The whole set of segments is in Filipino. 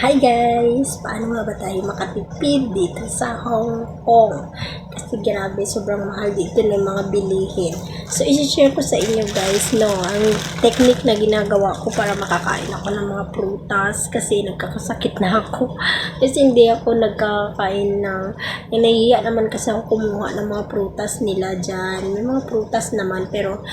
Hi guys! Paano nga ba tayo makatipid dito sa Hong Kong? Kasi grabe, sobrang mahal dito ng mga bilihin. So, isi-share ko sa inyo guys, no, ang technique na ginagawa ko para makakain ako ng mga prutas kasi nagkakasakit na ako. Kasi hindi ako nagkakain ng, nahihiya naman kasi ako kumuha ng mga prutas nila dyan. May mga prutas naman, pero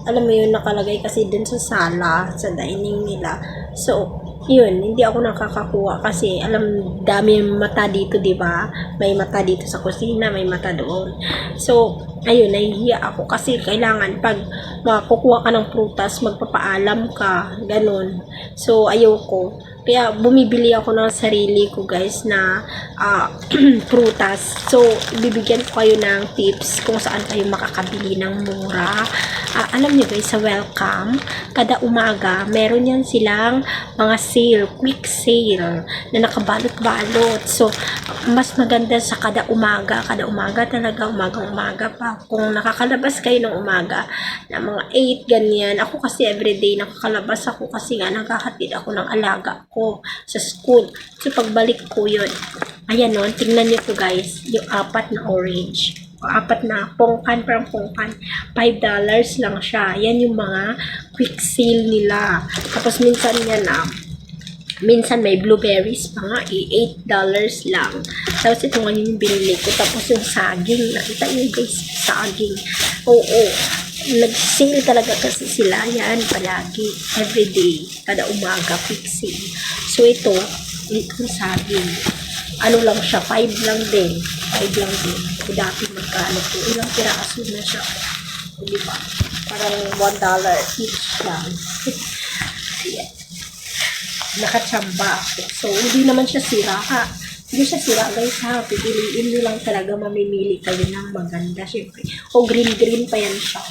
alam mo yun, nakalagay kasi dun sa sala, sa dining nila. So, yun, hindi ako nakakakuha kasi alam, dami yung mata dito, di ba? May mata dito sa kusina, may mata doon. So, ayun, nahihiya ako kasi kailangan pag makukuha ka ng prutas, magpapaalam ka, ganun. So, ayoko. Kaya bumibili ako ng sarili ko guys na prutas. So, bibigyan ko kayo ng tips kung saan kayo makakabili ng mura. Alam niyo guys, sa Welcome, kada umaga, meron yan silang mga sale, quick sale, na nakabalot-balot. So, mas maganda sa kada umaga talaga, umaga pa. Kung nakakalabas kayo ng umaga, na mga 8, ganyan. Ako kasi everyday nakakalabas ako kasi nga naghahatid ako ng alaga ko sa school. So, pagbalik ko yun, ayan o, tingnan niyo po guys, yung 4 na orange. 4 na pongkan, parang pongkan, $5 lang siya. Yan yung mga quick sale nila. Tapos minsan yan minsan may blueberries pa nga, $8 lang. Tapos ito nga yung binili ko. Tapos yung saging, nakita niyo guys, saging. Oo, nag-sale talaga kasi sila. Yan, palagi, everyday, kada umaga, quick sale. So ito saging. Ano lang siya, 5 lang din. 5 lang din. O dati magkano po. Ilang piraso na siya. O diba? Parang $1 each lang. Ayan. Nakachamba ako. So, hindi naman siya sira ha. Hindi siya sira guys ha. Pipiliin nyo lang talaga, mamimili kayo ng maganda. Siyempre. O green pa yan siya.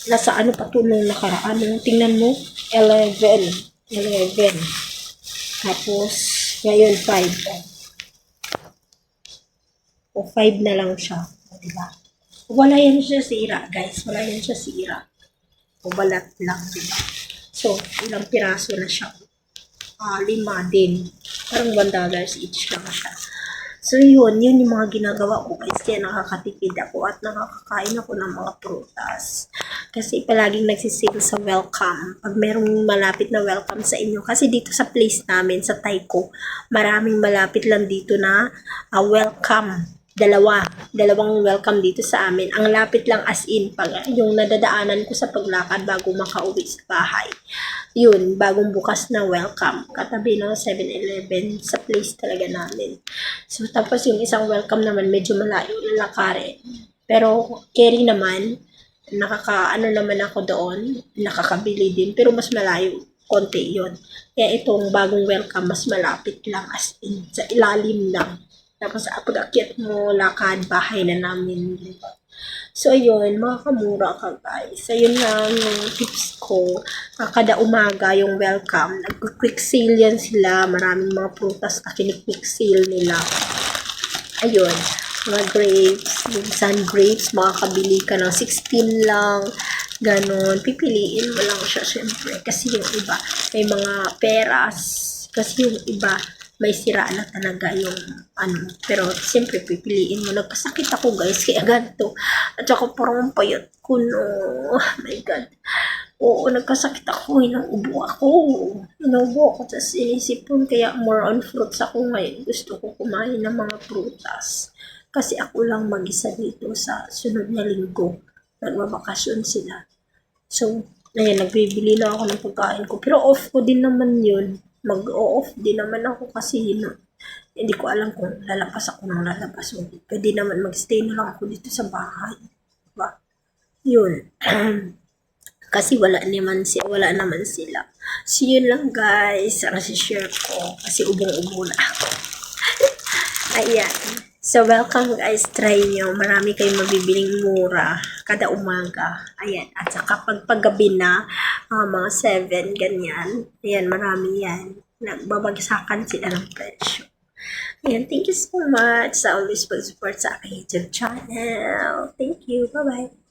Nasa ano pa ito nung nakaraan. Tingnan mo. 11. Tapos, ngayon 5. O 5 na lang siya. O diba? Wala yan siya sira guys. Wala yan siya sira. O balat lang diba? So, ilang piraso na siya. 5 din. Parang $1 each lang siya. So, yun yung mga ginagawa ko guys. Kaya nakakatipid ako at nakakakain ako ng mga prutas. Kasi palaging nagsisale sa Welcome. Pag merong malapit na Welcome sa inyo. Kasi dito sa place namin, sa Taiko, maraming malapit lang dito na Welcome. Dalawang Welcome dito sa amin. Ang lapit lang as in, pag yung nadadaanan ko sa paglakad bago makauwi sa bahay. Yun, bagong bukas na Welcome. Katabi ng 7-Eleven sa place talaga namin. So, tapos yung isang Welcome naman, medyo malayo lalakarin. Pero, carry naman, ano naman ako doon, nakakabili din. Pero mas malayo, konti yun. Kaya itong bagong Welcome, mas malapit lang as in, sa ilalim lang. Tapos, pag-akyat mo, lakad, bahay na namin. Diba? So, ayun, makakamura ka guys. Ayun lang yung tips ko. Kada umaga yung Welcome. Nag-quick sale yan sila. Maraming mga prutas na kini-quick sale nila. Ayun, mga grapes. Minsan grapes, makakabili ka ng 16 lang. Ganon. Pipiliin mo lang siya syempre. Kasi yung iba, may mga peras. Kasi yung iba, may sira na talaga yung pero siyempre pipiliin mo. Nagkasakit ako guys kaya ganito, at saka parang payat ko, no. Oh my god, oo, nagkasakit ako, inuubo ako sa sinisipon. Kaya more on fruits ako ngayon. Gusto ko kumain ng mga prutas kasi ako lang mag-isa dito sa sunod na linggo, nagbabakasyon sila. So ayan, nagbibili na ako ng pagkain ko, pero off ko din naman yun. Mag-off din naman ako kasi hindi ko alam kung lalabas ako ng lalabas. Pwede naman mag-stay na lang ako dito sa bahay. Diba? Yun. Kasi wala naman sila. So yun lang guys, ang share ko kasi ubong-ubo na ako. Ayan. So, welcome guys. Try nyo. Marami kayong mabibiling mura kada umaga. Ayan. At saka paggabi na, mga 7, ganyan. Ayan, marami yan. Nagbabagsakan sila ng presyo. Ayan, thank you so much sa always pag-support sa aking YouTube channel. Thank you. Bye-bye.